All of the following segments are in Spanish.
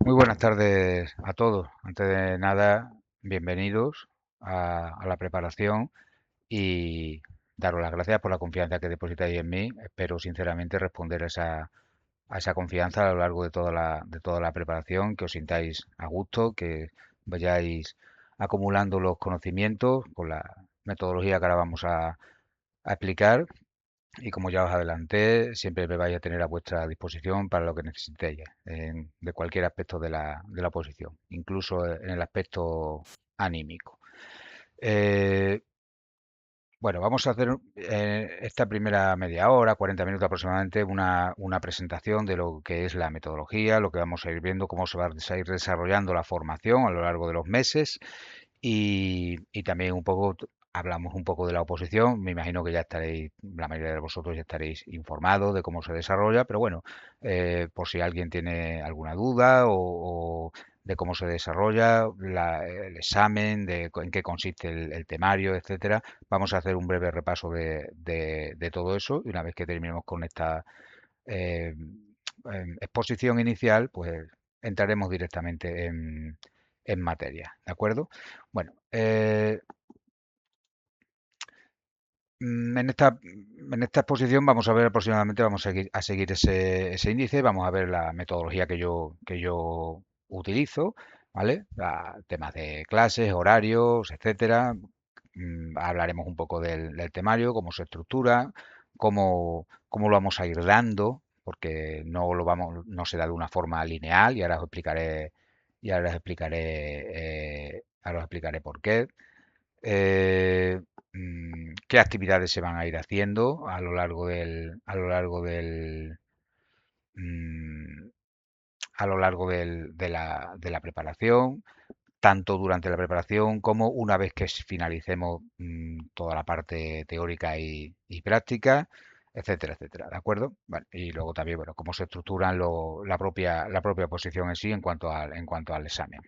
Muy buenas tardes a todos. Antes de nada, bienvenidos a la preparación y daros las gracias por la confianza que depositáis en mí. Espero sinceramente responder a esa confianza a lo largo de toda la preparación, que os sintáis a gusto, que vayáis acumulando los conocimientos con la metodología que ahora vamos a explicar y como ya os adelanté, siempre me vais a tener a vuestra disposición para lo que necesitéis, de cualquier aspecto de la oposición, incluso en el aspecto anímico. Eh, bueno, vamos a hacer esta primera media hora, 40 minutos aproximadamente, una presentación de lo que es la metodología, lo que vamos a ir viendo, cómo se va a ir desarrollando la formación a lo largo de los meses y también un poco, hablamos un poco de la oposición. Me imagino que ya estaréis, la mayoría de vosotros ya estaréis informados de cómo se desarrolla, pero bueno, por si alguien tiene alguna duda o de cómo se desarrolla el examen, en qué consiste el temario, etcétera. Vamos a hacer un breve repaso de todo eso y una vez que terminemos con esta eh, exposición inicial, pues entraremos directamente en materia, ¿de acuerdo? Bueno, en esta exposición vamos a ver aproximadamente, vamos a seguir ese índice, vamos a ver la metodología que yo utilizo, ¿vale? Temas de clases, horarios, etcétera. Hablaremos un poco del temario, cómo se estructura, cómo lo vamos a ir dando, porque no se da de una forma lineal y ahora os explicaré, ahora os explicaré por qué. Qué actividades se van a ir haciendo mm, a lo largo de la preparación, tanto durante la preparación como una vez que finalicemos toda la parte teórica y práctica, etcétera, etcétera, ¿de acuerdo? Bueno, y luego también, bueno, cómo se estructuran la propia posición en sí en cuanto al examen.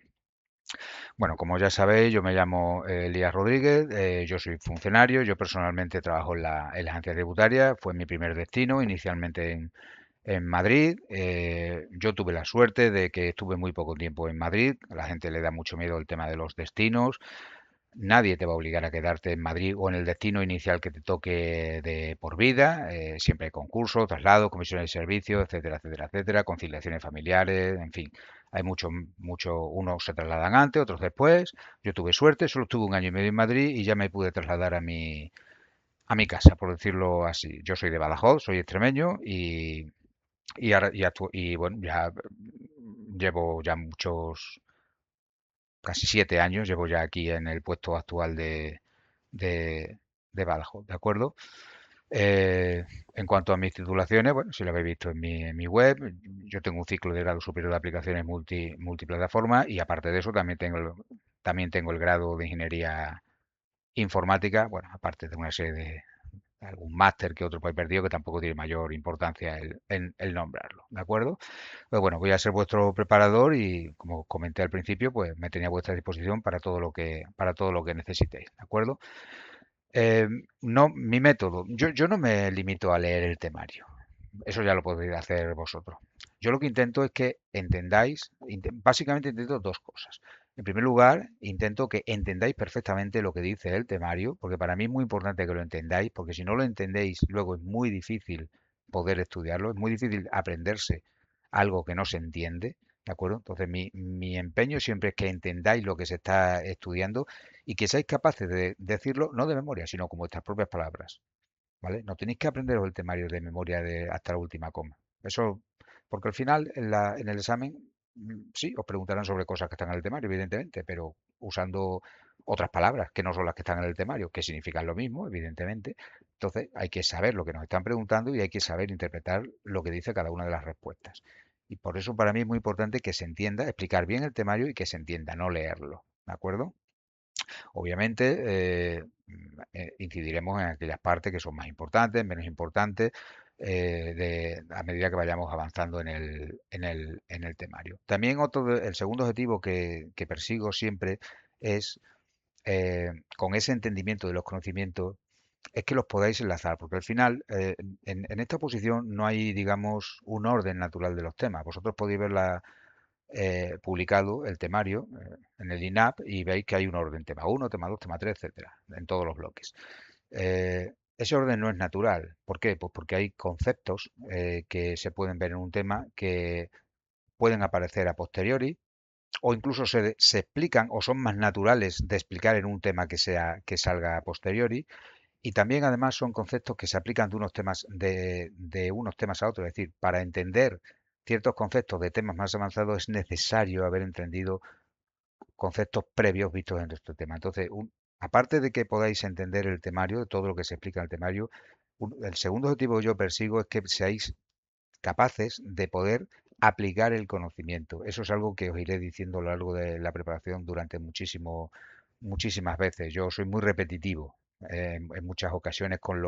Bueno, como ya sabéis, yo me llamo Elías Rodríguez, yo soy funcionario, yo personalmente trabajo en la agencia tributaria, fue mi primer destino, inicialmente en Madrid. Yo tuve la suerte de que estuve muy poco tiempo en Madrid, a la gente le da mucho miedo el tema de los destinos, nadie te va a obligar a quedarte en Madrid o en el destino inicial que te toque de por vida. Siempre hay concursos, traslados, comisiones de servicios, etcétera, etcétera, etcétera, conciliaciones familiares, en fin. Hay unos se trasladan antes, otros después. Yo tuve suerte, solo estuve un año y medio en Madrid y ya me pude trasladar a mi casa, por decirlo así. Yo soy de Badajoz, soy extremeño y bueno, ya llevo ya casi 7 años, llevo ya aquí en el puesto actual de, de Badajoz, ¿de acuerdo? Eh, en cuanto a mis titulaciones, bueno, si lo habéis visto en mi web, yo tengo un ciclo de grado superior de aplicaciones multiplataforma y aparte de eso también tengo el grado de ingeniería informática, bueno, aparte de una serie de algún máster que otro por ahí perdido que tampoco tiene mayor importancia el nombrarlo, ¿de acuerdo? Pues bueno, voy a ser vuestro preparador y como comenté al principio, pues me tenía a vuestra disposición para todo lo que necesitéis, ¿de acuerdo? Eh, no, mi método, yo no me limito a leer el temario, eso ya lo podéis hacer vosotros. Yo lo que intento es que entendáis, básicamente intento dos cosas. En primer lugar, intento que entendáis perfectamente lo que dice el temario, porque para mí es muy importante que lo entendáis, porque si no lo entendéis, luego es muy difícil poder estudiarlo, es muy difícil aprenderse algo que no se entiende, ¿de acuerdo? Entonces, mi empeño siempre es que entendáis lo que se está estudiando y que seáis capaces de decirlo no de memoria, sino con vuestras propias palabras. ¿Vale? No tenéis que aprenderos el temario de memoria hasta la última coma. Eso, porque al final en el examen sí, os preguntarán sobre cosas que están en el temario, evidentemente, pero usando otras palabras que no son las que están en el temario, que significan lo mismo, evidentemente. Entonces hay que saber lo que nos están preguntando y hay que saber interpretar lo que dice cada una de las respuestas. Y por eso para mí es muy importante que se entienda, explicar bien el temario y que se entienda, no leerlo. ¿De acuerdo? Obviamente, incidiremos en aquellas partes que son más importantes, menos importantes, a medida que vayamos avanzando en el temario. También el segundo objetivo que persigo siempre es, con ese entendimiento de los conocimientos, es que los podáis enlazar, porque al final, en esta posición no hay, digamos, un orden natural de los temas. Vosotros podéis ver publicado el temario en el INAP y veis que hay un orden, tema uno, tema 2, tema 3, etcétera, en todos los bloques. Ese orden no es natural. ¿Por qué? Pues porque hay conceptos que se pueden ver en un tema que pueden aparecer a posteriori o incluso se explican o son más naturales de explicar en un tema que salga a posteriori. Y también además son conceptos que se aplican de unos temas a otros. Es decir, para entender ciertos conceptos de temas más avanzados es necesario haber entendido conceptos previos vistos en nuestro tema. Entonces, aparte de que podáis entender el temario, todo lo que se explica en el temario, el segundo objetivo que yo persigo es que seáis capaces de poder aplicar el conocimiento. Eso es algo que os iré diciendo a lo largo de la preparación durante muchísimas veces. Yo soy muy repetitivo en muchas ocasiones con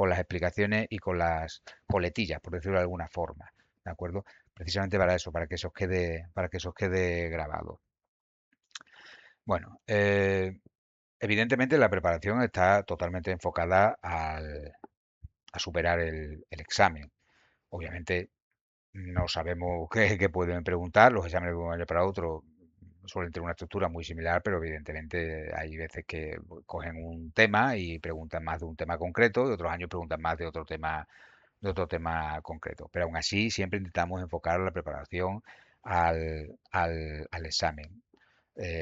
las explicaciones y con las coletillas, por decirlo de alguna forma. ¿De acuerdo? Precisamente para eso, para que se os quede grabado. Bueno, evidentemente la preparación está totalmente enfocada a superar el examen. Obviamente no sabemos qué pueden preguntar, los exámenes de un año para otro suelen tener una estructura muy similar, pero evidentemente hay veces que cogen un tema y preguntan más de un tema concreto y otros años preguntan más de otro tema concreto. Pero aún así siempre intentamos enfocar la preparación al examen.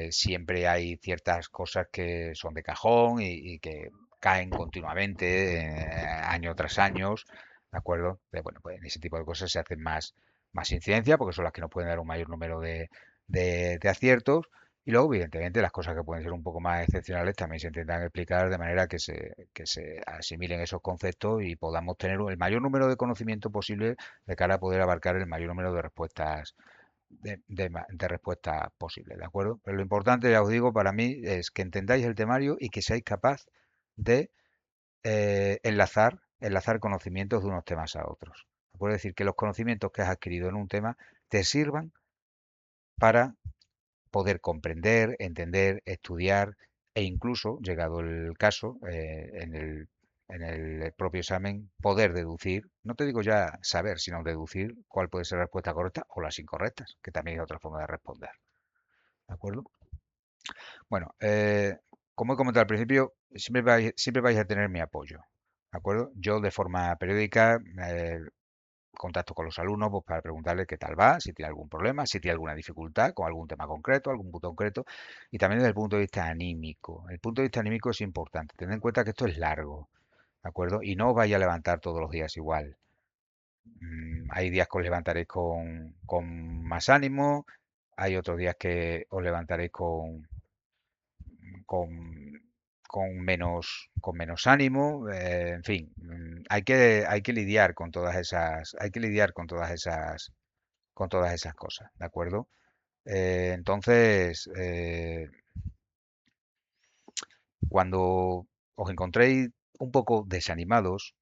Siempre hay ciertas cosas que son de cajón y que caen continuamente, año tras año, ¿de acuerdo? Bueno, pues en ese tipo de cosas se hacen más incidencia porque son las que nos pueden dar un mayor número de aciertos. Y luego, evidentemente, las cosas que pueden ser un poco más excepcionales también se intentan explicar de manera que se asimilen esos conceptos y podamos tener el mayor número de conocimiento posible de cara a poder abarcar el mayor número de respuestas de respuesta posible, ¿de acuerdo? Pero lo importante, ya os digo, para mí es que entendáis el temario y que seáis capaz de enlazar conocimientos de unos temas a otros. Puedo decir que los conocimientos que has adquirido en un tema te sirvan para poder comprender, entender, estudiar e incluso, llegado el caso, en el propio examen, poder deducir, no te digo ya saber, sino deducir cuál puede ser la respuesta correcta o las incorrectas, que también es otra forma de responder. ¿De acuerdo? Bueno, como he comentado al principio, siempre vais a tener mi apoyo. ¿De acuerdo? Yo de forma periódica contacto con los alumnos pues, para preguntarles qué tal va, si tiene algún problema, si tiene alguna dificultad con algún tema concreto, algún punto concreto, y también desde el punto de vista anímico. El punto de vista anímico es importante. Tened en cuenta que esto es largo, ¿de acuerdo? Y no os vais a levantar todos los días igual. Hay días que os levantaréis con más ánimo, hay otros días que os levantaréis con, con menos ánimo, en fin, hay que lidiar con todas esas, hay que lidiar con todas esas cosas, ¿de acuerdo? Entonces, cuando os encontréis un poco desanimados,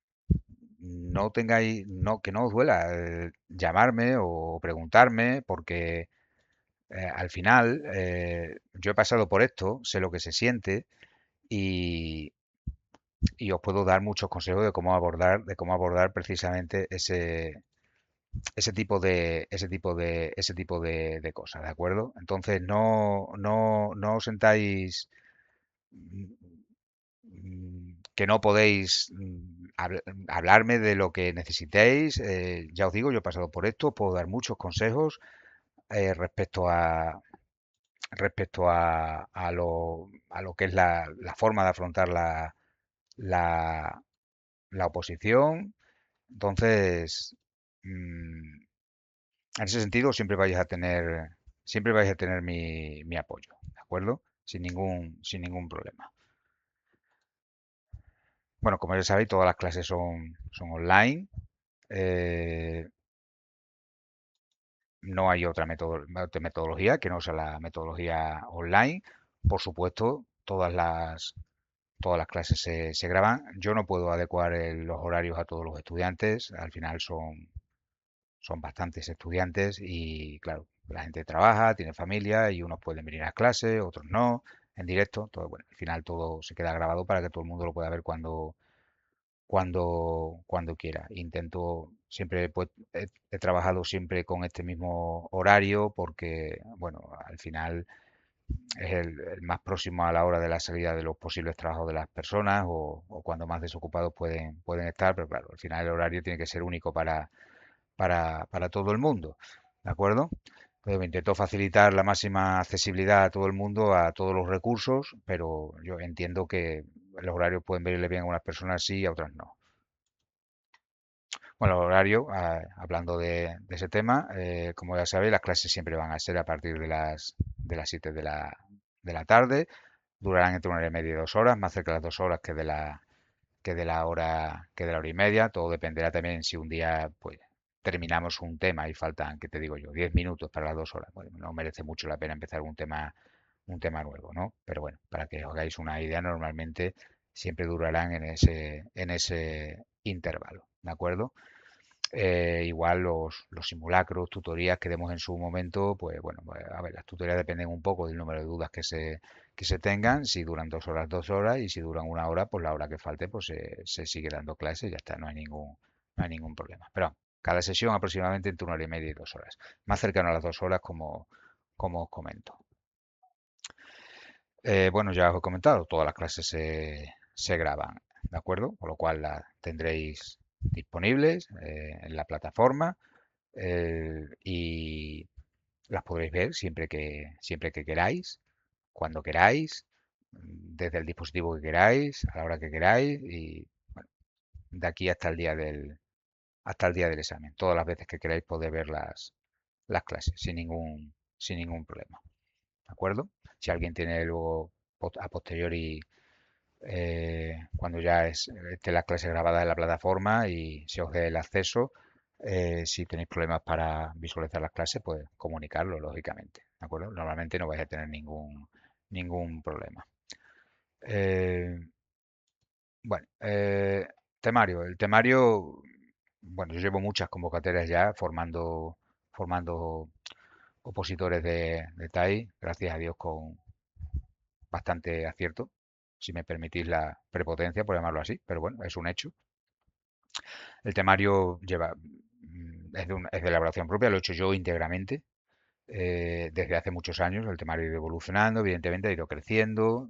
que no os duela llamarme o preguntarme, porque al final yo he pasado por esto, sé lo que se siente y, y os puedo dar muchos consejos de cómo abordar precisamente ese tipo de cosas, ¿de acuerdo? Entonces no os sentáis que no podéis hablarme de lo que necesitéis. Ya os digo, yo he pasado por esto, puedo dar muchos consejos respecto a lo que es la forma de afrontar la, la oposición. Entonces, en ese sentido, siempre vais a tener mi apoyo, ¿de acuerdo? Sin ningún problema. Bueno, como ya sabéis, todas las clases son online. Eh, no hay otra metodología que no sea la metodología online. Por supuesto, todas las clases se graban. Yo no puedo adecuar los horarios a todos los estudiantes. Al final son bastantes estudiantes y, claro, la gente trabaja, tiene familia y unos pueden venir a clase, otros no, en directo. Todo, bueno, al final todo se queda grabado para que todo el mundo lo pueda ver cuando quiera. Intento siempre, pues, he trabajado siempre con este mismo horario porque, bueno, al final es el más próximo a la hora de la salida de los posibles trabajos de las personas o cuando más desocupados pueden estar, pero claro, al final el horario tiene que ser único para todo el mundo, ¿de acuerdo? Pues me intento facilitar la máxima accesibilidad a todo el mundo, a todos los recursos, pero yo entiendo que los horarios pueden venirle bien a unas personas sí y a otras no. Bueno, el horario, hablando de ese tema, como ya sabéis, las clases siempre van a ser a partir de las 7 de la tarde, durarán entre una hora y media y 2 horas, más cerca de las 2 horas que de la hora y media. Todo dependerá también si un día pues terminamos un tema y faltan, ¿qué te digo yo?, 10 minutos para las 2 horas. Bueno, no merece mucho la pena empezar un tema nuevo, ¿no? Pero bueno, para que os hagáis una idea, normalmente siempre durarán en ese intervalo, ¿de acuerdo? Igual los simulacros, tutorías que demos en su momento, pues bueno, pues, a ver, las tutorías dependen un poco del número de dudas que se tengan, si duran 2 horas, 2 horas, y si duran una hora, pues la hora que falte, pues se sigue dando clase y ya está, no hay ningún problema. Pero cada sesión aproximadamente entre una hora y media y 2 horas, más cercano a las 2 horas como os comento. Bueno, ya os he comentado, todas las clases se graban, ¿de acuerdo? Por lo cual las tendréis disponibles en la plataforma y las podréis ver siempre que queráis, cuando queráis, desde el dispositivo que queráis, a la hora que queráis y bueno, de aquí hasta el día del examen. Todas las veces que queráis podéis ver las clases sin ningún problema. ¿De acuerdo? Si alguien tiene luego a posteriori cuando ya esté la clase grabada en la plataforma y se os dé el acceso. Si tenéis problemas para visualizar las clases, pues comunicarlo, lógicamente. ¿De acuerdo? Normalmente no vais a tener ningún problema. Eh, bueno, temario. El temario, bueno, yo llevo muchas convocatorias ya formando opositores de TAI, gracias a Dios con bastante acierto, si me permitís la prepotencia, por llamarlo así, pero bueno, es un hecho. El temario es de elaboración propia, lo he hecho yo íntegramente. Desde hace muchos años el temario ha ido evolucionando, evidentemente ha ido creciendo,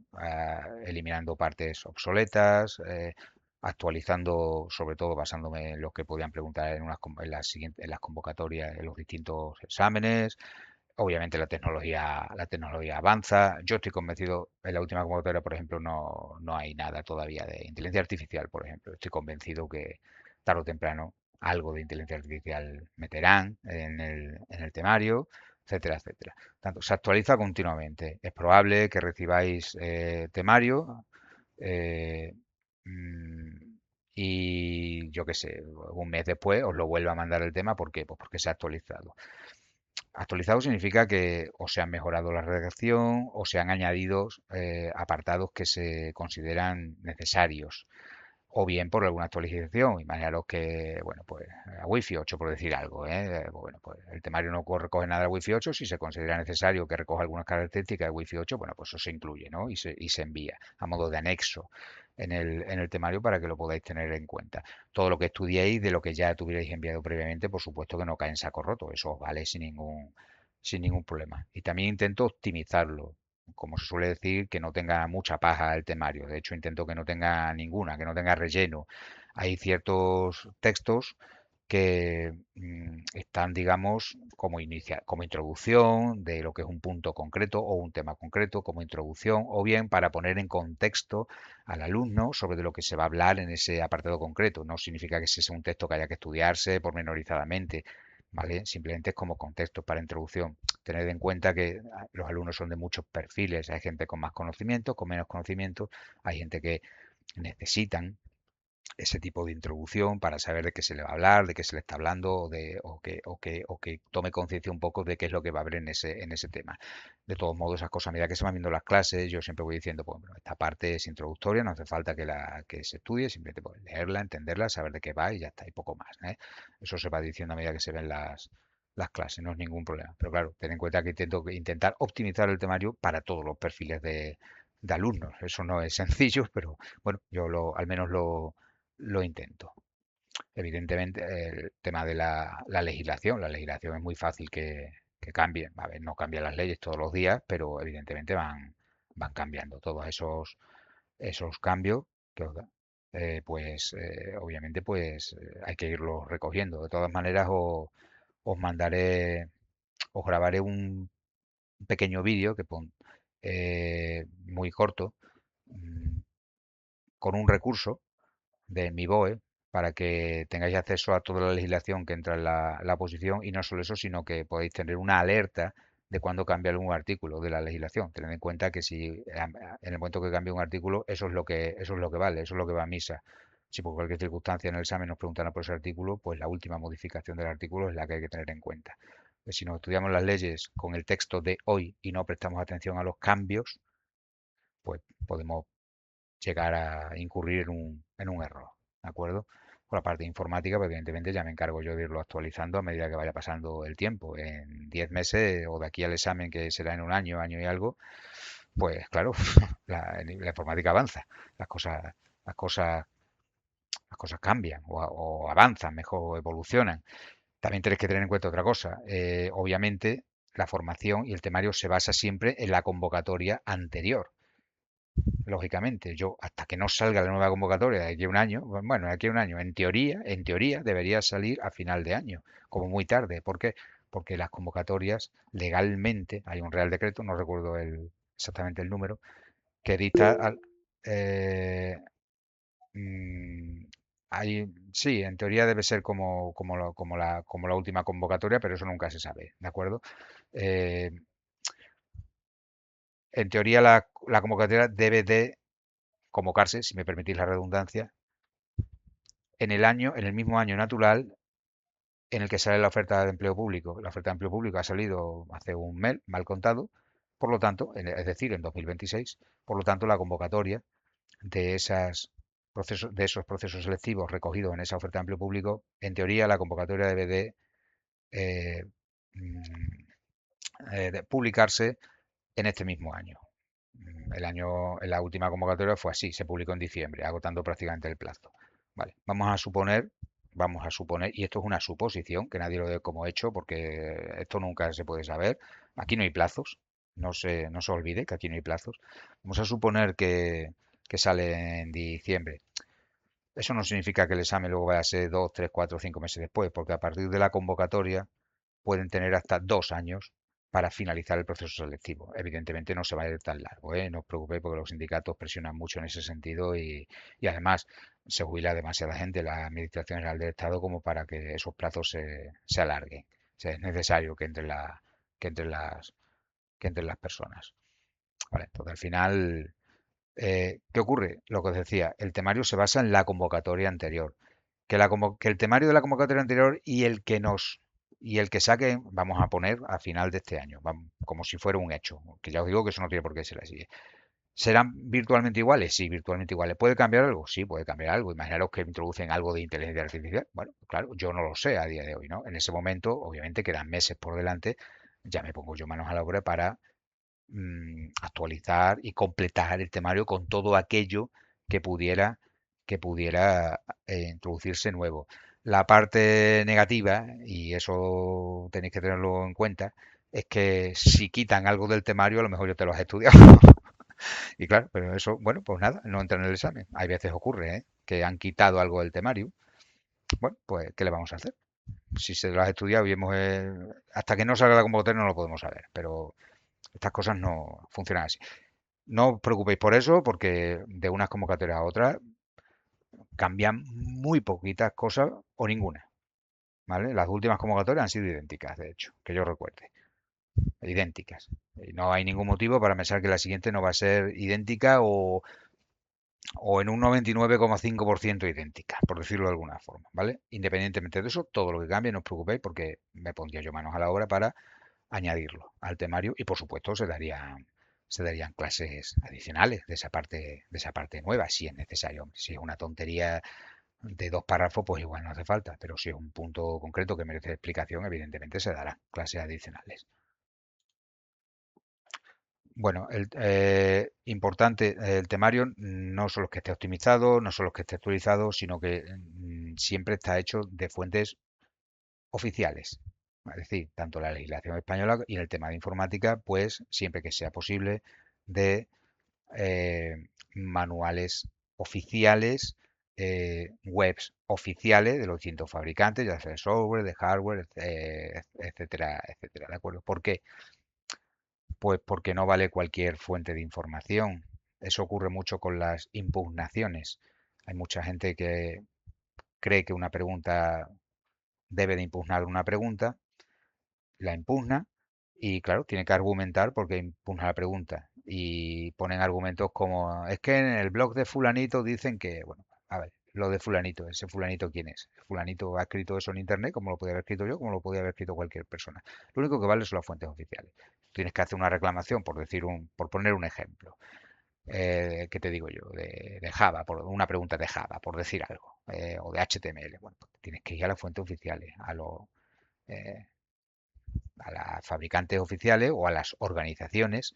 eliminando partes obsoletas, actualizando, sobre todo basándome en lo que podían preguntar en las convocatorias, en los distintos exámenes. Obviamente la tecnología avanza. Yo estoy convencido, en la última convocatoria, por ejemplo, no hay nada todavía de inteligencia artificial, por ejemplo. Estoy convencido que tarde o temprano algo de inteligencia artificial meterán en el temario, etcétera, etcétera. Tanto, se actualiza continuamente. Es probable que recibáis temario eh, mm, y yo qué sé, un mes después os lo vuelva a mandar el tema. ¿Por qué? Pues porque se ha actualizado. Actualizado significa que o se han mejorado la redacción o se han añadido apartados que se consideran necesarios o bien por alguna actualización. Imaginaros que, bueno, pues a Wi-Fi 8, por decir algo, ¿eh? Bueno, pues el temario no recoge nada de Wi-Fi 8. Si se considera necesario que recoja algunas características de Wi-Fi 8, bueno, pues eso se incluye, ¿no? Y se envía a modo de anexo en el temario para que lo podáis tener en cuenta. Todo lo que estudiéis de lo que ya tuvierais enviado previamente, por supuesto que no cae en saco roto. Eso os vale sin ningún problema. Y también intento optimizarlo, como se suele decir, que no tenga mucha paja el temario. De hecho, intento que no tenga ninguna, que no tenga relleno. Hay ciertos textos que están, digamos, como introducción de lo que es un punto concreto o un tema concreto, como introducción, o bien para poner en contexto al alumno sobre de lo que se va a hablar en ese apartado concreto. No significa que ese sea un texto que haya que estudiarse pormenorizadamente, ¿vale? Simplemente es como contexto para introducción. Tened en cuenta que los alumnos son de muchos perfiles. Hay gente con más conocimiento, con menos conocimiento. Hay gente que necesitan ese tipo de introducción para saber de qué se le va a hablar, de qué se le está hablando o que tome conciencia un poco de qué es lo que va a haber en ese tema. De todos modos, esas cosas, a medida que se van viendo las clases, yo siempre voy diciendo, pues, bueno, esta parte es introductoria, no hace falta que se estudie, simplemente pues, leerla, entenderla, saber de qué va y ya está, y poco más, ¿eh? Eso se va diciendo a medida que se ven las clases, no es ningún problema. Pero claro, ten en cuenta que intento intentar optimizar el temario para todos los perfiles de alumnos. Eso no es sencillo, pero bueno, yo al menos lo intento. Evidentemente, el tema de la legislación es muy fácil que cambie. A ver, no cambian las leyes todos los días, pero evidentemente van cambiando. Todos esos cambios, que pues obviamente pues hay que irlos recogiendo. De todas maneras, os mandaré, os grabaré un pequeño vídeo muy corto, mm, con un recurso de mi BOE para que tengáis acceso a toda la legislación que entra en la oposición, y no solo eso, sino que podéis tener una alerta de cuando cambia algún artículo de la legislación. Tened en cuenta que si en el momento que cambia un artículo, eso es lo que vale, eso es lo que va a misa. Si por cualquier circunstancia en el examen nos preguntan por ese artículo, pues la última modificación del artículo es la que hay que tener en cuenta. Pues si nos estudiamos las leyes con el texto de hoy y no prestamos atención a los cambios, pues podemos llegar a incurrir en un error, ¿de acuerdo? Por la parte informática, pues evidentemente ya me encargo yo de irlo actualizando a medida que vaya pasando el tiempo. En 10 meses o de aquí al examen, que será en un año, año y algo, pues claro, la informática avanza, las cosas, las cosas, las cosas cambian o avanzan, mejor evolucionan. También tenéis que tener en cuenta otra cosa. Obviamente, la formación y el temario se basa siempre en la convocatoria anterior. Lógicamente, yo hasta que no salga la nueva convocatoria de aquí a un año, bueno, de aquí a un año, en teoría debería salir a final de año, como muy tarde. ¿Por qué? Porque las convocatorias legalmente, hay un real decreto, no recuerdo exactamente el número, que dicta eh, mm, sí, en teoría debe ser como la última convocatoria, pero eso nunca se sabe, ¿de acuerdo? Eh, en teoría la convocatoria debe de convocarse, si me permitís la redundancia, en el mismo año natural en el que sale la oferta de empleo público. La oferta de empleo público ha salido hace un mes, mal contado, por lo tanto, es decir, en 2026, por lo tanto, la convocatoria de esos procesos selectivos recogidos en esa oferta de empleo público, en teoría, la convocatoria debe eh, mm, de publicarse en este mismo año. En la última convocatoria fue así, se publicó en diciembre, agotando prácticamente el plazo. Vale, vamos a suponer, y esto es una suposición, que nadie lo dé como hecho, porque esto nunca se puede saber. Aquí no hay plazos, no se olvide que aquí no hay plazos. Vamos a suponer que sale en diciembre. Eso no significa que el examen luego vaya a ser 2, 3, 4, 5 meses después, porque a partir de la convocatoria pueden tener hasta 2 años para finalizar el proceso selectivo. Evidentemente no se va a ir tan largo, ¿eh? No os preocupéis, porque los sindicatos presionan mucho en ese sentido, y además se jubila demasiada gente en la Administración General del Estado como para que esos plazos se alarguen. O sea, es necesario que entren las, que entren las personas. Vale, entonces al final, ¿qué ocurre? Lo que os decía, el temario se basa en la convocatoria anterior. Que el temario de la convocatoria anterior y el que saque, vamos a poner a final de este año, como si fuera un hecho, que ya os digo que eso no tiene por qué ser así. ¿Serán virtualmente iguales? Sí, virtualmente iguales. ¿Puede cambiar algo? Sí, puede cambiar algo. Imaginaros que introducen algo de inteligencia artificial. Bueno, claro, yo no lo sé a día de hoy, ¿no? En ese momento, obviamente, quedan meses por delante, ya me pongo yo manos a la obra para actualizar y completar el temario con todo aquello que pudiera, introducirse nuevo. La parte negativa, y eso tenéis que tenerlo en cuenta, es que si quitan algo del temario, a lo mejor yo te lo has estudiado. Y claro, pero eso, bueno, pues nada, no entra en el examen. Hay veces ocurre, ¿eh?, que han quitado algo del temario. Bueno, pues, ¿qué le vamos a hacer? Si se lo has estudiado y hasta que no salga la convocatoria no lo podemos saber, pero estas cosas no funcionan así. No os preocupéis por eso, porque de unas convocatorias a otras cambian muy poquitas cosas o ninguna, ¿vale? Las últimas convocatorias han sido idénticas, de hecho, que yo recuerde, idénticas. Y no hay ningún motivo para pensar que la siguiente no va a ser idéntica o en un 99,5% idéntica, por decirlo de alguna forma, ¿vale? Independientemente de eso, todo lo que cambie, no os preocupéis, porque me pondría yo manos a la obra para añadirlo al temario, y por supuesto se darían clases adicionales de esa parte nueva, si es necesario. Si es una tontería de 2 párrafos, pues igual no hace falta, pero si es un punto concreto que merece explicación, evidentemente se darán clases adicionales. Bueno, importante, el temario no solo es que esté optimizado, no solo es que esté actualizado, sino que siempre está hecho de fuentes oficiales. Es decir, tanto la legislación española y en el tema de informática, pues siempre que sea posible, de manuales oficiales, webs oficiales de los distintos fabricantes, ya sea de software, de hardware, etcétera, etcétera. ¿De acuerdo? ¿Por qué? Pues porque no vale cualquier fuente de información. Eso ocurre mucho con las impugnaciones. Hay mucha gente que cree que una pregunta debe de impugnar una pregunta, la impugna y claro, tiene que argumentar porque impugna la pregunta. Y ponen argumentos como, es que en el blog de fulanito dicen que, bueno, a ver, lo de fulanito, ese fulanito quién es. Fulanito ha escrito eso en internet, como lo podía haber escrito yo, como lo podía haber escrito cualquier persona. Lo único que vale son las fuentes oficiales. Tienes que hacer una reclamación, por poner un ejemplo. ¿Qué te digo yo? De Java, por una pregunta de Java, por decir algo, o de HTML. Bueno, pues tienes que ir a las fuentes oficiales, eh, a las fabricantes oficiales o a las organizaciones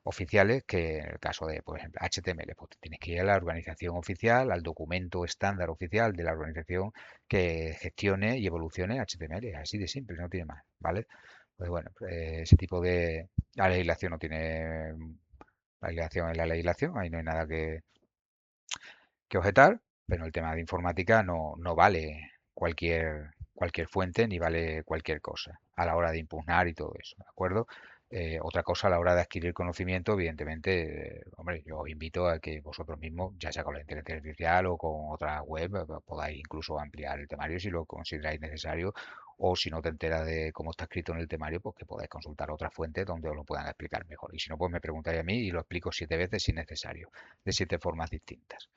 oficiales que en el caso de, por ejemplo, HTML, pues tienes que ir a la organización oficial, al documento estándar oficial de la organización que gestione y evolucione HTML. Así de simple, no tiene más, ¿vale? Pues bueno, ese tipo de... La legislación no tiene... La legislación es la legislación, ahí no hay nada que objetar, pero el tema de informática no vale cualquier fuente ni vale cualquier cosa a la hora de impugnar y todo eso, ¿de acuerdo? Otra cosa a la hora de adquirir conocimiento, evidentemente, hombre, yo os invito a que vosotros mismos, ya sea con la inteligencia artificial o con otra web, podáis incluso ampliar el temario si lo consideráis necesario, o si no te enteras de cómo está escrito en el temario, pues que podáis consultar otras fuentes donde os lo puedan explicar mejor. Y si no, pues me preguntáis a mí y lo explico 7 veces si es necesario, de 7 formas distintas.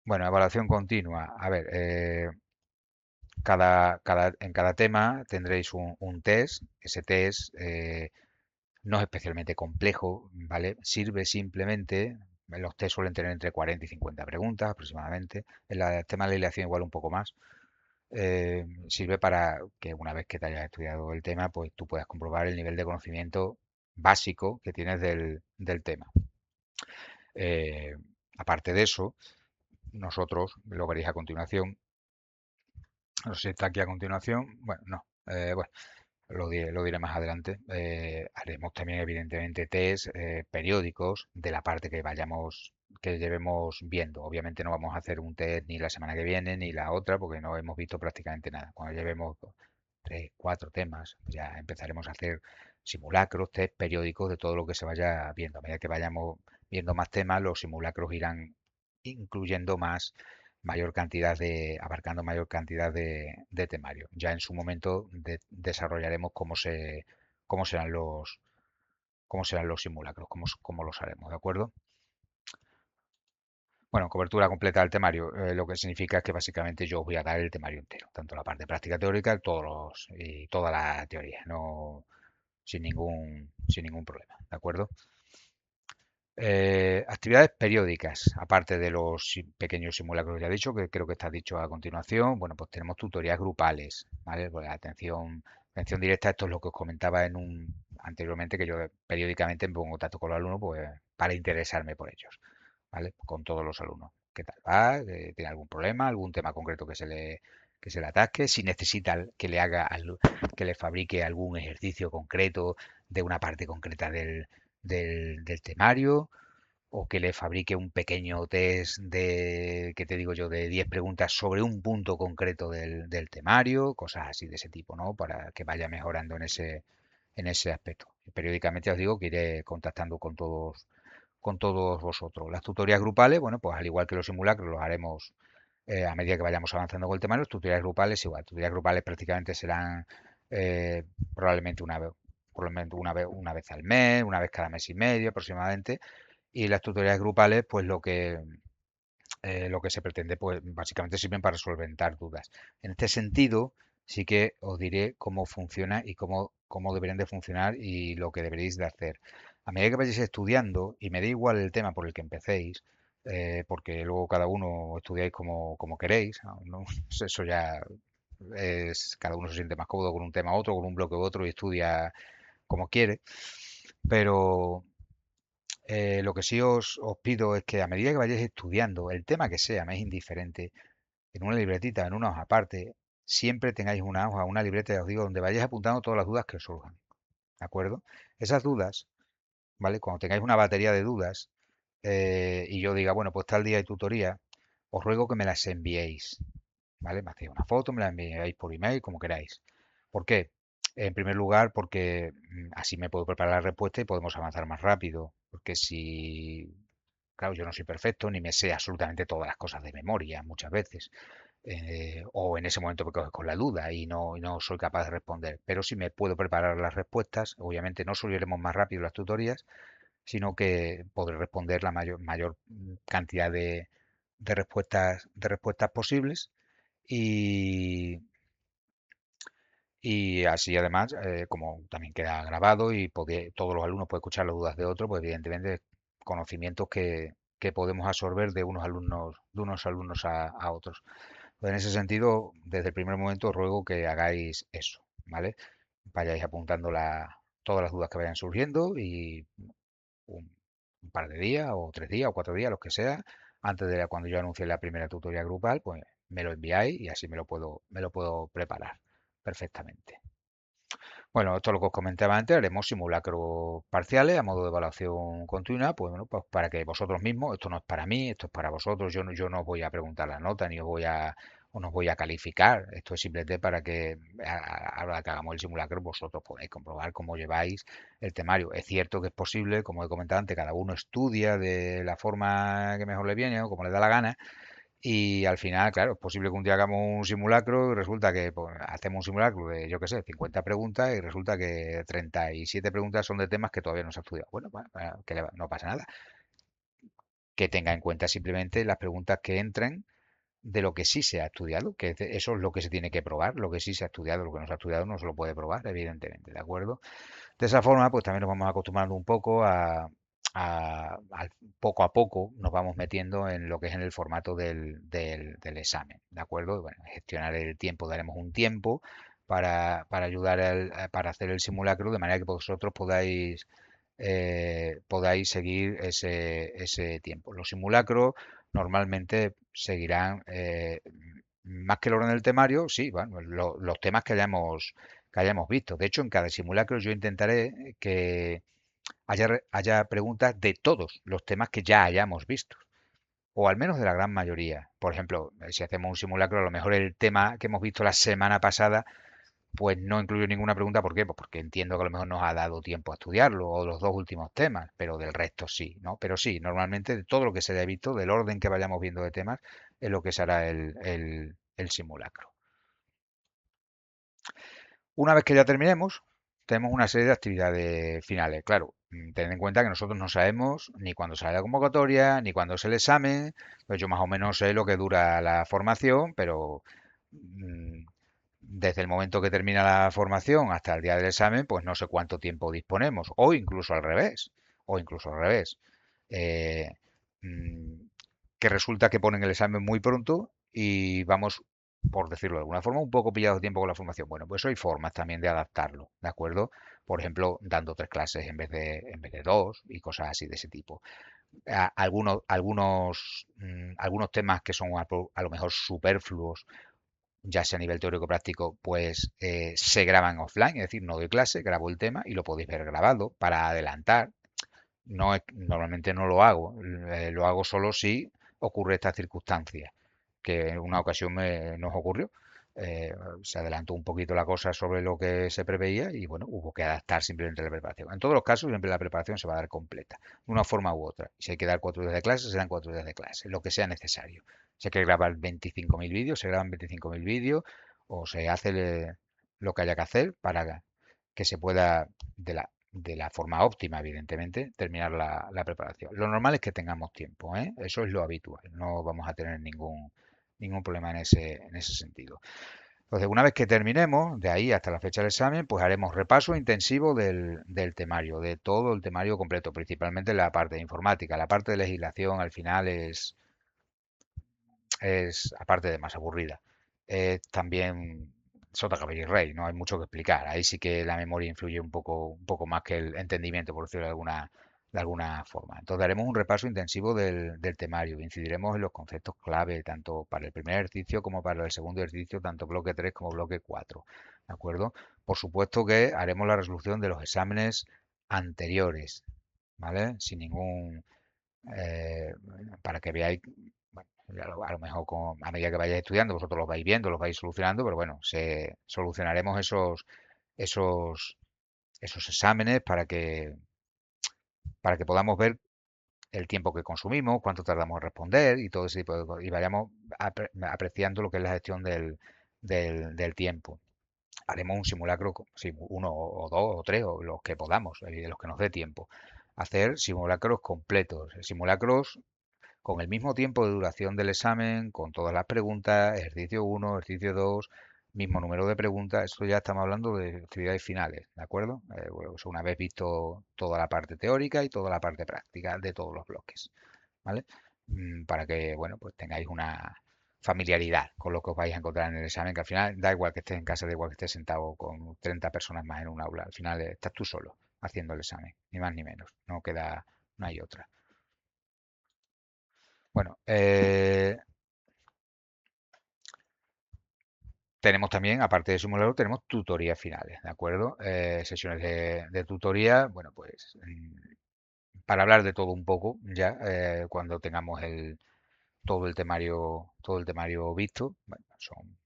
Bueno, evaluación continua. A ver, en cada tema tendréis un test. Ese test no es especialmente complejo, ¿vale? Sirve simplemente, los test suelen tener entre 40 y 50 preguntas aproximadamente. En el tema de la legislación igual un poco más. Sirve para que una vez que te hayas estudiado el tema, pues tú puedas comprobar el nivel de conocimiento básico que tienes del tema. Eh, aparte de eso, nosotros, lo veréis a continuación, no sé si está aquí a continuación. Bueno, no. Bueno, lo diré más adelante. Haremos también, evidentemente, test periódicos de la parte que llevemos viendo. Obviamente no vamos a hacer un test ni la semana que viene ni la otra, porque no hemos visto prácticamente nada. Cuando llevemos 3, 4 temas, ya empezaremos a hacer simulacros, test periódicos de todo lo que se vaya viendo. A medida que vayamos viendo más temas, los simulacros irán incluyendo abarcando mayor cantidad de temario. Ya en su momento desarrollaremos cómo serán cómo serán los simulacros, cómo los haremos, ¿de acuerdo? Bueno, cobertura completa del temario, lo que significa es que básicamente yo os voy a dar el temario entero, tanto la parte práctica teórica, y toda la teoría, no sin ningún problema, ¿de acuerdo? Actividades periódicas, aparte de los pequeños simulacros que ya he dicho, que creo que está dicho a continuación. Bueno, pues tenemos tutorías grupales, ¿vale? Pues atención directa, esto es lo que os comentaba anteriormente, que yo periódicamente me pongo en contacto con los alumnos pues, para interesarme por ellos, ¿vale? Con todos los alumnos. ¿Qué tal va? ¿Tiene algún problema? ¿Algún tema concreto que se le atasque? Si necesita que le fabrique algún ejercicio concreto de una parte concreta del temario, o que le fabrique un pequeño test ¿qué te digo yo?, de 10 preguntas sobre un punto concreto del temario, cosas así de ese tipo, ¿no? Para que vaya mejorando en ese aspecto. Y periódicamente os digo que iré contactando con todos vosotros. Las tutorías grupales, bueno, pues al igual que los simulacros, los haremos a medida que vayamos avanzando con el tema. Los tutoriales grupales igual. Tutoriales grupales prácticamente serán eh, probablemente una vez al mes, una vez cada mes y medio aproximadamente. Y las tutorías grupales, pues lo que se pretende, pues básicamente sirven para solventar dudas. En este sentido, sí que os diré cómo funciona y cómo deberían de funcionar y lo que deberéis de hacer. A medida que vayáis estudiando, y me da igual el tema por el que empecéis, porque luego cada uno estudiáis como queréis, ¿no? Eso ya cada uno se siente más cómodo con un tema u otro, con un bloque u otro y estudia como quiere, pero lo que sí os pido es que a medida que vayáis estudiando, el tema que sea, me es indiferente, en una libretita, en una hoja aparte, siempre tengáis una hoja, una libreta, ya os digo, donde vayáis apuntando todas las dudas que os surjan, ¿de acuerdo? Esas dudas, ¿vale? Cuando tengáis una batería de dudas y yo diga, bueno, pues tal día hay tutoría, os ruego que me las enviéis, ¿vale? Me hacéis una foto, me la enviáis por email, como queráis. ¿Por qué? En primer lugar, porque así me puedo preparar la respuesta y podemos avanzar más rápido. Porque si, claro, yo no soy perfecto, ni me sé absolutamente todas las cosas de memoria muchas veces. O en ese momento me coges con la duda y no soy capaz de responder. Pero si me puedo preparar las respuestas, obviamente no solo iremos más rápido las tutorías, sino que podré responder la mayor cantidad de respuestas posibles y, y así además, como también queda grabado y todos los alumnos pueden escuchar las dudas de otros, pues evidentemente conocimientos que podemos absorber de unos alumnos a otros. Pues en ese sentido, desde el primer momento os ruego que hagáis eso, ¿vale? Vayáis apuntando todas las dudas que vayan surgiendo y un, un par de días o 3 días o 4 días, los que sea, antes de cuando yo anuncie la primera tutoría grupal, pues me lo enviáis y así me lo puedo preparar perfectamente. Bueno, esto es lo que os comentaba antes, haremos simulacros parciales a modo de evaluación continua, pues bueno, pues para que vosotros mismos, esto no es para mí, esto es para vosotros, yo no os voy a preguntar la nota ni os voy a calificar, esto es simplemente para que a la hora que hagamos el simulacro vosotros podáis comprobar cómo lleváis el temario. Es cierto que es posible, como he comentado antes, cada uno estudia de la forma que mejor le viene o como le da la gana, y al final, claro, es posible que un día hagamos un simulacro y resulta que pues, hacemos un simulacro de, yo qué sé, 50 preguntas y resulta que 37 preguntas son de temas que todavía no se ha estudiado. Bueno, no pasa nada. Que tenga en cuenta simplemente las preguntas que entren de lo que sí se ha estudiado, que eso es lo que se tiene que probar, lo que sí se ha estudiado, lo que no se ha estudiado no se lo puede probar, evidentemente, ¿de acuerdo? De esa forma, pues también nos vamos acostumbrando un poco poco a poco nos vamos metiendo en lo que es en el formato del examen, ¿de acuerdo? Y bueno, gestionar el tiempo, daremos un tiempo para ayudar para hacer el simulacro de manera que vosotros podáis seguir ese tiempo. Los simulacros normalmente seguirán más que el orden del temario, sí, bueno, los temas que hayamos visto. De hecho, en cada simulacro yo intentaré que haya preguntas de todos los temas que ya hayamos visto, o al menos de la gran mayoría. Por ejemplo, si hacemos un simulacro, a lo mejor el tema que hemos visto la semana pasada, pues no incluyo ninguna pregunta. ¿Por qué? Pues porque entiendo que a lo mejor nos ha dado tiempo a estudiarlo, o los dos últimos temas, pero del resto sí, ¿no? Pero sí, normalmente de todo lo que se haya visto, del orden que vayamos viendo de temas, es lo que será el simulacro. Una vez que ya terminemos, tenemos una serie de actividades finales. Claro, tened en cuenta que nosotros no sabemos ni cuándo sale la convocatoria, ni cuándo es el examen. Pues yo más o menos sé lo que dura la formación, pero mm, desde el momento que termina la formación hasta el día del examen, pues no sé cuánto tiempo disponemos, o incluso al revés, o incluso al revés. Eh, mm, que resulta que ponen el examen muy pronto y vamos, por decirlo de alguna forma, un poco pillados de tiempo con la formación. Bueno, pues hay formas también de adaptarlo, ¿de acuerdo? Por ejemplo, dando 3 clases en vez de dos y cosas así de ese tipo. Algunos temas que son a lo mejor superfluos, ya sea a nivel teórico práctico, pues se graban offline, es decir, no doy clase, grabo el tema y lo podéis ver grabado para adelantar. Normalmente no lo hago, lo hago solo si ocurre esta circunstancia, que en una ocasión nos ocurrió. Eh, Se adelantó un poquito la cosa sobre lo que se preveía y bueno, hubo que adaptar simplemente la preparación. En todos los casos, siempre la preparación se va a dar completa, de una forma u otra. Si hay que dar 4 días de clase, se dan 4 días de clase, lo que sea necesario. Si hay que grabar 25.000 vídeos, se graban 25.000 vídeos o se hace lo que haya que hacer para que se pueda, de la forma óptima, evidentemente, terminar la preparación. Lo normal es que tengamos tiempo, ¿eh? Eso es lo habitual. No vamos a tener ningún problema en ese sentido. Entonces, una vez que terminemos, de ahí hasta la fecha del examen, pues haremos repaso intensivo del temario, de todo el temario completo, principalmente la parte de informática. La parte de legislación al final es aparte de más aburrida, también sota, caballo y rey, no hay mucho que explicar. Ahí sí que la memoria influye un poco más que el entendimiento, por decirlo de alguna forma. Entonces haremos un repaso intensivo del temario, incidiremos en los conceptos clave, tanto para el primer ejercicio como para el segundo ejercicio, tanto bloque 3 como bloque 4. ¿De acuerdo? Por supuesto que haremos la resolución de los exámenes anteriores, ¿vale? Sin ningún para que veáis, bueno, a lo mejor a medida que vayáis estudiando, vosotros los vais viendo, los vais solucionando, pero bueno, solucionaremos esos, esos exámenes para que podamos ver el tiempo que consumimos, cuánto tardamos en responder y todo ese tipo de cosas, y vayamos apreciando lo que es la gestión del tiempo. Haremos un simulacro, sí, uno o dos o tres, o los que podamos, de los que nos dé tiempo. Hacer simulacros completos, simulacros con el mismo tiempo de duración del examen, con todas las preguntas, ejercicio uno, ejercicio 2, mismo número de preguntas. Esto ya estamos hablando de actividades finales, ¿de acuerdo? Bueno, pues una vez visto toda la parte teórica y toda la parte práctica de todos los bloques, ¿vale? Para que, bueno, pues tengáis una familiaridad con lo que os vais a encontrar en el examen, que al final da igual que estés en casa, da igual que estés sentado con 30 personas más en un aula, al final estás tú solo haciendo el examen, ni más ni menos, no hay otra. Bueno, tenemos también, aparte de simulador, tenemos tutorías finales, ¿de acuerdo? Sesiones de tutoría, bueno, pues para hablar de todo un poco ya, cuando tengamos todo el temario visto, bueno, son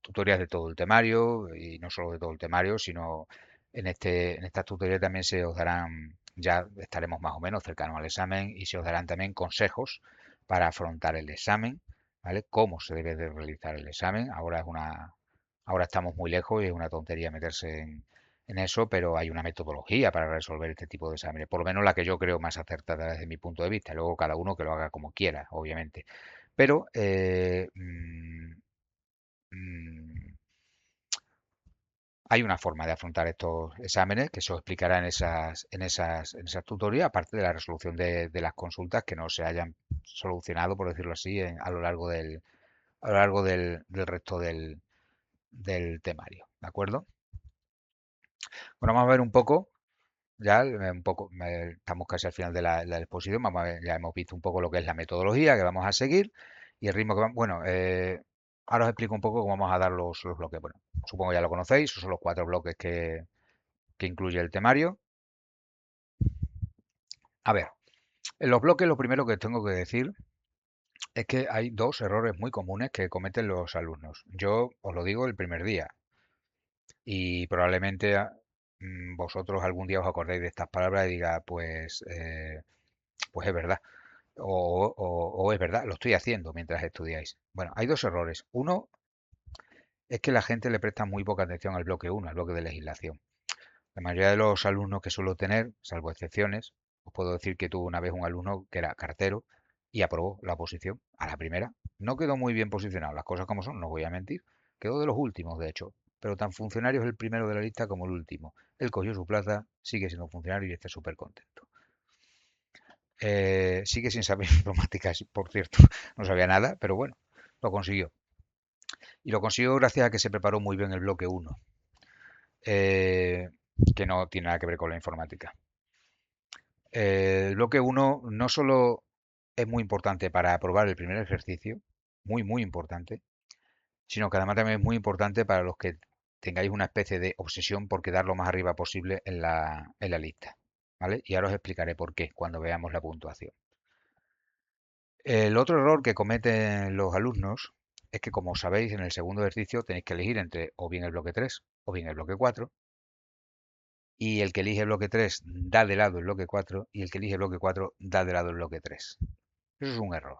tutorías de todo el temario y no solo de todo el temario, sino en estas tutorías también se os darán, ya estaremos más o menos cercanos al examen y se os darán también consejos para afrontar el examen, ¿vale? Cómo se debe de realizar el examen. Ahora estamos muy lejos y es una tontería meterse en eso, pero hay una metodología para resolver este tipo de exámenes, por lo menos la que yo creo más acertada desde mi punto de vista. Luego cada uno que lo haga como quiera, obviamente. Pero mm, hay una forma de afrontar estos exámenes que se os explicará en esas tutorías, aparte de la resolución de las consultas que no se hayan solucionado, por decirlo así, a lo largo del resto del temario. ¿De acuerdo? Bueno, vamos a ver un poco, ya estamos casi al final de la exposición, vamos a ver, ya hemos visto un poco lo que es la metodología que vamos a seguir y el ritmo que vamos. Bueno, ahora os explico un poco cómo vamos a dar los bloques. Bueno, supongo ya lo conocéis, esos son los cuatro bloques que incluye el temario. A ver, en los bloques lo primero que tengo que decir es que hay dos errores muy comunes que cometen los alumnos. Yo os lo digo el primer día y probablemente vosotros algún día os acordéis de estas palabras y diga, pues es verdad. O es verdad, lo estoy haciendo mientras estudiáis. Bueno, hay dos errores. Uno es que la gente le presta muy poca atención al bloque uno, al bloque de legislación. La mayoría de los alumnos que suelo tener, salvo excepciones, os puedo decir que tuve una vez un alumno que era cartero y aprobó la oposición a la primera. No quedó muy bien posicionado, las cosas como son, no voy a mentir. Quedó de los últimos, de hecho. Pero tan funcionario es el primero de la lista como el último. Él cogió su plaza, sigue siendo funcionario y está súper contento. Sigue sin saber informática, por cierto. No sabía nada, pero bueno, lo consiguió. Y lo consiguió gracias a que se preparó muy bien el bloque uno, eh, que no tiene nada que ver con la informática. El bloque uno no solo es muy importante para aprobar el primer ejercicio, muy importante, sino que además también es muy importante para los que tengáis una especie de obsesión por quedar lo más arriba posible en la lista. ¿Vale? Y ahora os explicaré por qué cuando veamos la puntuación. El otro error que cometen los alumnos es que, como sabéis, en el segundo ejercicio tenéis que elegir entre o bien el bloque 3 o bien el bloque 4, y el que elige el bloque 3 da de lado el bloque 4 y el que elige el bloque 4 da de lado el bloque 3. Eso es un error.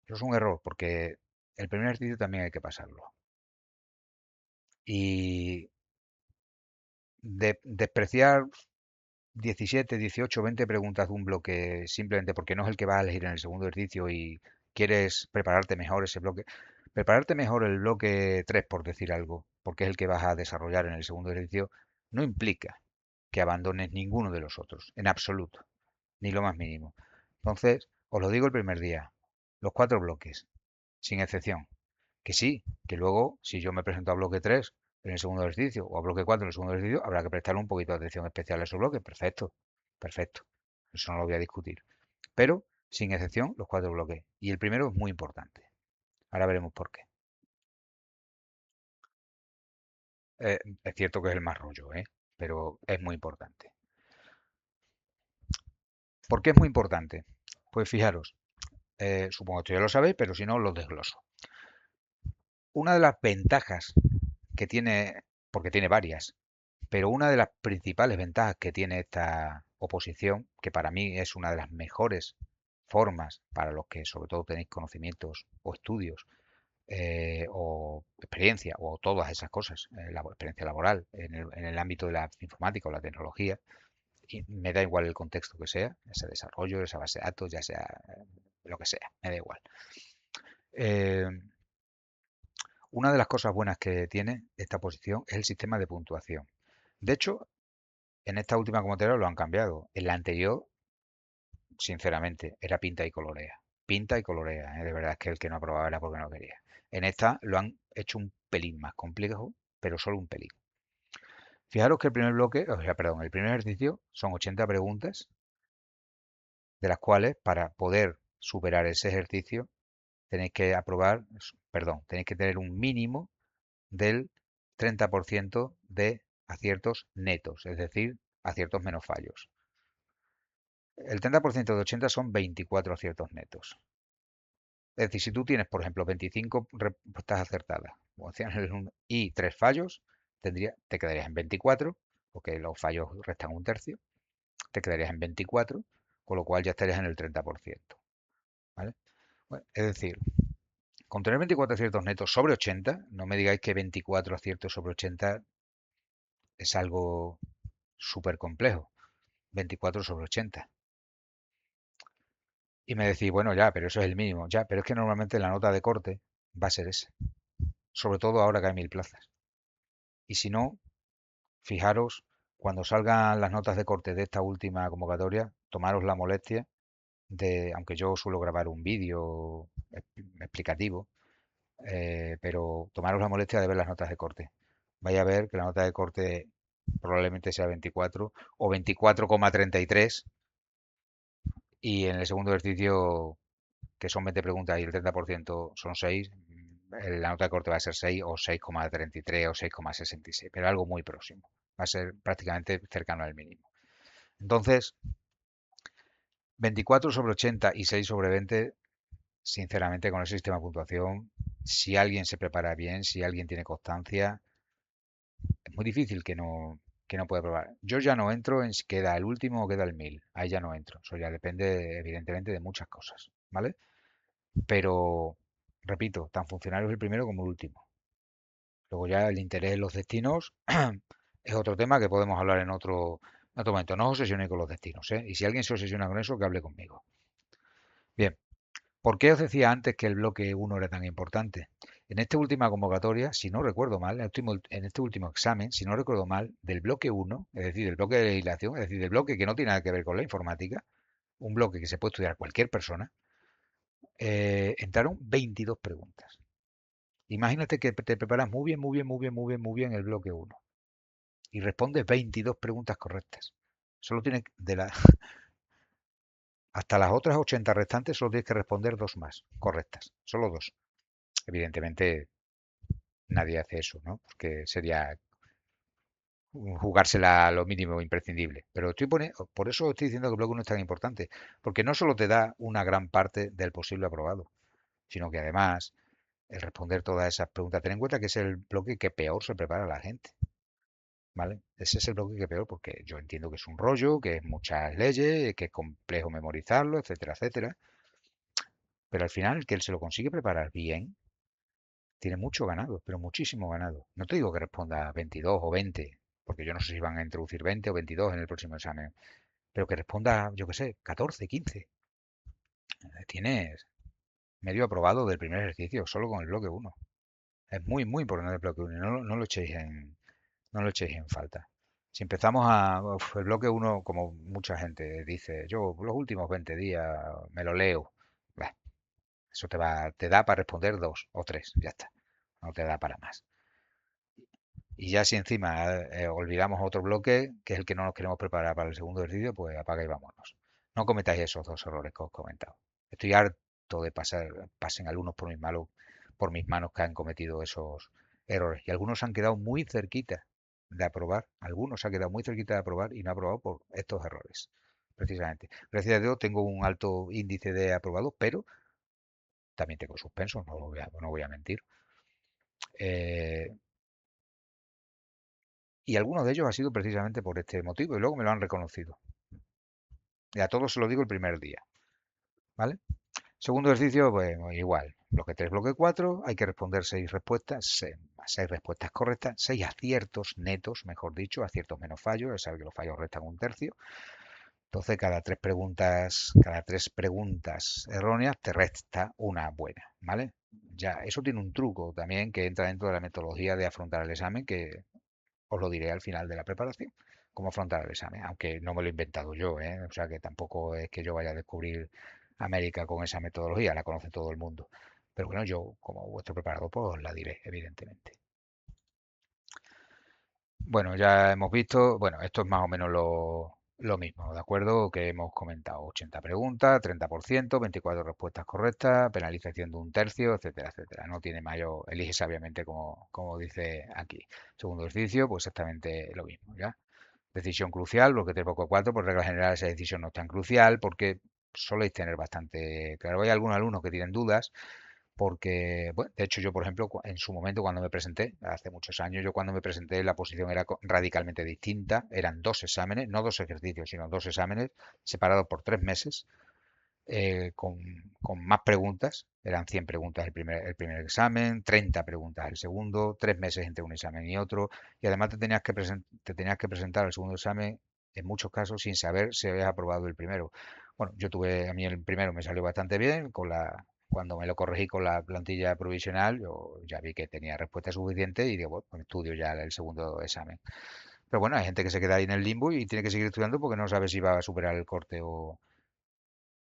Eso es un error porque el primer ejercicio también hay que pasarlo. Y despreciar 17, 18, 20 preguntas de un bloque simplemente porque no es el que vas a elegir en el segundo ejercicio y quieres prepararte mejor ese bloque. Prepararte mejor el bloque 3, por decir algo, porque es el que vas a desarrollar en el segundo ejercicio, no implica que abandones ninguno de los otros, en absoluto, ni lo más mínimo. Entonces, os lo digo el primer día, los cuatro bloques, sin excepción, Que sí, que luego, si yo me presento a bloque 3 en el segundo ejercicio o a bloque 4 en el segundo ejercicio, habrá que prestarle un poquito de atención especial a esos bloques. Perfecto, perfecto. Eso no lo voy a discutir. Pero, sin excepción, los 4 bloques. Y el primero es muy importante. Ahora veremos por qué. Es cierto que es el más rollo, ¿eh? Pero es muy importante. ¿Por qué es muy importante? Pues fijaros, supongo que ya lo sabéis, pero si no, lo desgloso. Una de las ventajas que tiene, porque tiene varias, pero una de las principales ventajas que tiene esta oposición, que para mí es una de las mejores formas para los que sobre todo tenéis conocimientos o estudios o experiencia o todas esas cosas, la experiencia laboral en el ámbito de la informática o la tecnología, y me da igual el contexto que sea, ese desarrollo, esa base de datos, ya sea lo que sea, me da igual. Eh, una de las cosas buenas que tiene esta posición es el sistema de puntuación. De hecho, en esta última convocatoria lo han cambiado. En la anterior, sinceramente, era pinta y colorea. Pinta y colorea, ¿eh? De verdad es que el que no aprobaba era porque no quería. En esta lo han hecho un pelín más complejo, pero solo un pelín. Fijaros que el primer bloque, o sea, perdón, el primer ejercicio son 80 preguntas, de las cuales para poder superar ese ejercicio tenéis que aprobar, perdón, tenéis que tener un mínimo del 30% de aciertos netos, es decir, aciertos menos fallos. El 30% de 80 son 24 aciertos netos. Es decir, si tú tienes, por ejemplo, 25 respuestas acertadas y 3 fallos, te quedarías en 24, porque los fallos restan un tercio, te quedarías en 24, con lo cual ya estarías en el 30%. ¿Vale? Bueno, es decir, con tener 24 aciertos netos sobre 80, no me digáis que 24 aciertos sobre 80 es algo súper complejo. 24 sobre 80. Y me decís, bueno, ya, pero eso es el mínimo. Ya, pero es que normalmente la nota de corte va a ser esa. Sobre todo ahora que hay 1000 plazas. Y si no, fijaros, cuando salgan las notas de corte de esta última convocatoria, tomaros la molestia de, aunque yo suelo grabar un vídeo explicativo, pero tomaros la molestia de ver las notas de corte. Vaya a ver que la nota de corte probablemente sea 24 o 24,33 y en el segundo ejercicio, que son 20 preguntas y el 30% son 6, la nota de corte va a ser 6 o 6,33 o 6,66, pero algo muy próximo. Va a ser prácticamente cercano al mínimo. Entonces, 24 sobre 80 y 6 sobre 20, sinceramente, con ese sistema de puntuación, si alguien se prepara bien, si alguien tiene constancia, es muy difícil que no pueda probar. Yo ya no entro en si queda el último o queda el 1000. Ahí ya no entro. Eso ya depende, evidentemente, de muchas cosas, ¿vale? Pero, repito, tan funcionario es el primero como el último. Luego ya el interés en los destinos es otro tema que podemos hablar en otro momento. No os obsesionéis con los destinos, ¿eh? Y si alguien se obsesiona con eso, que hable conmigo. Bien, ¿por qué os decía antes que el bloque uno era tan importante? En esta última convocatoria, si no recuerdo mal, en este último examen, si no recuerdo mal, del bloque uno, es decir, del bloque de legislación, es decir, del bloque que no tiene nada que ver con la informática, un bloque que se puede estudiar cualquier persona, entraron 22 preguntas. Imagínate que te preparas muy bien, muy bien, muy bien, muy bien, muy bien el bloque uno y respondes 22 preguntas correctas. Solo tienes hasta las otras 80 restantes, solo tienes que responder dos más correctas, solo dos. Evidentemente nadie hace eso, ¿no? Porque sería jugársela a lo mínimo imprescindible. Pero por eso estoy diciendo que el bloque no es tan importante, porque no solo te da una gran parte del posible aprobado, sino que además el responder todas esas preguntas, ten en cuenta que es el bloque que peor se prepara la gente. ¿Vale? Ese es el bloque que peor, porque yo entiendo que es un rollo, que es muchas leyes, que es complejo memorizarlo, etcétera, etcétera. Pero al final, el que él se lo consigue preparar bien, tiene mucho ganado, pero muchísimo ganado. No te digo que responda 22 o 20, porque yo no sé si van a introducir 20 o 22 en el próximo examen, pero que responda, yo qué sé, 14, 15. Tienes medio aprobado del primer ejercicio, solo con el bloque uno. Es muy, muy importante el bloque 1, no lo echéis no lo echéis en falta. Si empezamos el bloque uno, como mucha gente dice, yo los últimos 20 días me lo leo, bah, eso te da para responder dos o tres, ya está. no te da para más. Y ya si encima olvidamos otro bloque, que es el que no nos queremos preparar para el segundo ejercicio, pues apaga y vámonos. No cometáis esos dos errores que os he comentado. Estoy harto de pasen alumnos por mis manos que han cometido esos errores. Y algunos han quedado muy cerquita de aprobar. Algunos han quedado muy cerquita de aprobar y no han aprobado por estos errores. Precisamente. Gracias a Dios tengo un alto índice de aprobados, pero también tengo suspensos, no voy a mentir. Eh, y algunos de ellos ha sido precisamente por este motivo y luego me lo han reconocido. Y a todos se lo digo el primer día, ¿vale? Segundo ejercicio, pues igual. Bloque 3, bloque 4, hay que responder seis respuestas correctas, seis aciertos netos, mejor dicho, aciertos menos fallos, ya sabes que los fallos restan un tercio. Entonces, cada tres preguntas erróneas te resta una buena, ¿vale? Ya, eso tiene un truco también que entra dentro de la metodología de afrontar el examen, que os lo diré al final de la preparación, cómo afrontar el examen, aunque no me lo he inventado yo, ¿eh? O sea que tampoco es que yo vaya a descubrir América con esa metodología, la conoce todo el mundo. Pero bueno, yo como vuestro preparador, pues os la diré, evidentemente. Bueno, ya hemos visto, bueno, esto es más o menos lo mismo, ¿de acuerdo? Que hemos comentado, 80 preguntas, 30%, 24 respuestas correctas, penalización de un tercio, etcétera, etcétera. No tiene mayor, elige sabiamente como dice aquí. Segundo ejercicio, pues exactamente lo mismo, ¿ya? Decisión crucial, bloque 3 poco 4, por regla general esa decisión no es tan crucial porque soléis tener bastante claro. Hay algunos alumnos que tienen dudas porque, bueno, de hecho yo, por ejemplo, en su momento cuando me presenté, hace muchos años, yo cuando me presenté la posición era radicalmente distinta, eran dos exámenes, no dos ejercicios, sino dos exámenes separados por 3 meses con, con más preguntas. Eran 100 preguntas el primer examen, 30 preguntas el segundo, 3 meses entre un examen y otro. Y además te tenías que presentar el segundo examen en muchos casos sin saber si habías aprobado el primero. Bueno, a mí el primero me salió bastante bien. Cuando me lo corregí con la plantilla provisional, yo ya vi que tenía respuesta suficiente y digo, bueno, pues estudio ya el segundo examen. Pero bueno, hay gente que se queda ahí en el limbo y tiene que seguir estudiando porque no sabe si va a superar el corte o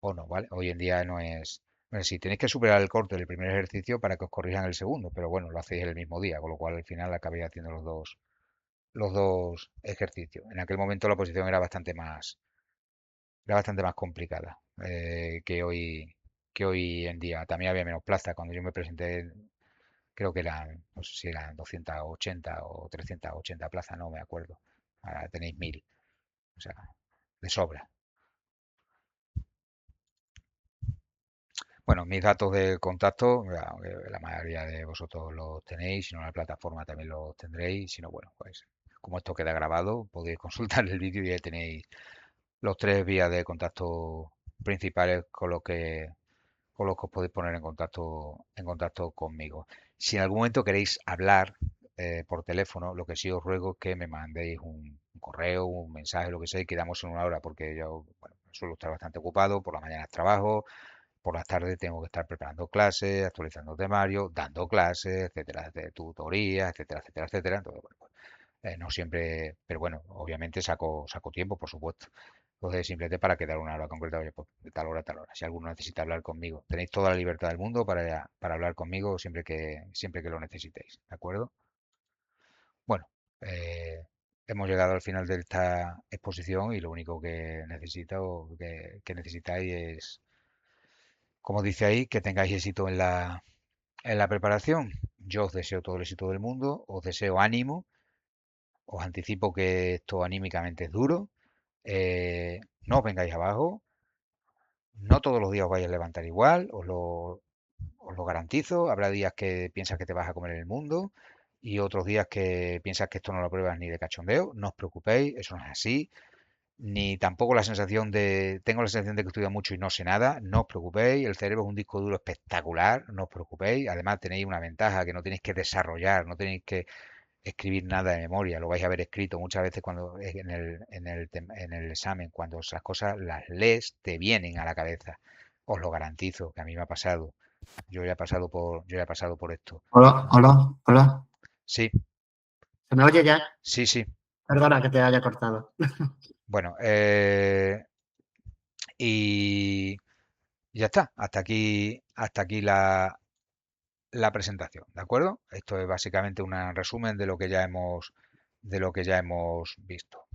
no, ¿vale? Hoy en día no es, no es así. Tenéis que superar el corte del primer ejercicio para que os corrijan el segundo, pero bueno, lo hacéis el mismo día, con lo cual al final acabéis haciendo los dos ejercicios. En aquel momento la posición era bastante más complicada que hoy en día. También había menos plaza. Cuando yo me presenté, creo que eran, no sé si eran 280 o 380 plazas, no me acuerdo. Ahora tenéis 1000, o sea, de sobra. Bueno, mis datos de contacto, la mayoría de vosotros los tenéis, si no en la plataforma también los tendréis, si no, bueno, pues como esto queda grabado, podéis consultar el vídeo y ahí tenéis los 3 vías de contacto principales con los que os podéis poner en contacto conmigo. Si en algún momento queréis hablar por teléfono, lo que sí os ruego es que me mandéis un correo, un mensaje, lo que sea, y quedamos en una hora, porque yo, bueno, suelo estar bastante ocupado, por las mañanas trabajo, por las tardes tengo que estar preparando clases, actualizando temarios, dando clases, etcétera, de tutorías, etcétera, etcétera, etcétera. Entonces, bueno, pues, no siempre, pero bueno, obviamente saco tiempo, por supuesto. Entonces, simplemente para quedar una hora concreta, oye, pues de tal hora a tal hora. Si alguno necesita hablar conmigo, tenéis toda la libertad del mundo para hablar conmigo siempre que lo necesitéis, ¿de acuerdo? Bueno, eh, hemos llegado al final de esta exposición y lo único que que necesitáis es, como dice ahí, que tengáis éxito en la preparación. Yo os deseo todo el éxito del mundo, os deseo ánimo, os anticipo que esto anímicamente es duro, no os vengáis abajo, no todos los días os vais a levantar igual, os lo garantizo. Habrá días que piensas que te vas a comer el mundo y otros días que piensas que esto no lo pruebas ni de cachondeo. No os preocupéis, eso no es así. Ni tampoco tengo la sensación de que estudio mucho y no sé nada. No os preocupéis, el cerebro es un disco duro espectacular, no os preocupéis. Además tenéis una ventaja que no tenéis que desarrollar, no tenéis que escribir nada de memoria, lo vais a ver escrito muchas veces cuando en el examen, cuando esas cosas las lees, te vienen a la cabeza. Os lo garantizo, que a mí me ha pasado. Yo ya he pasado por esto. Hola, hola, hola. Sí, ¿Se me oye ya? sí, sí. Perdona que te haya cortado. Bueno, y ya está. Hasta aquí la presentación, ¿de acuerdo? Esto es básicamente un resumen de lo que ya hemos visto.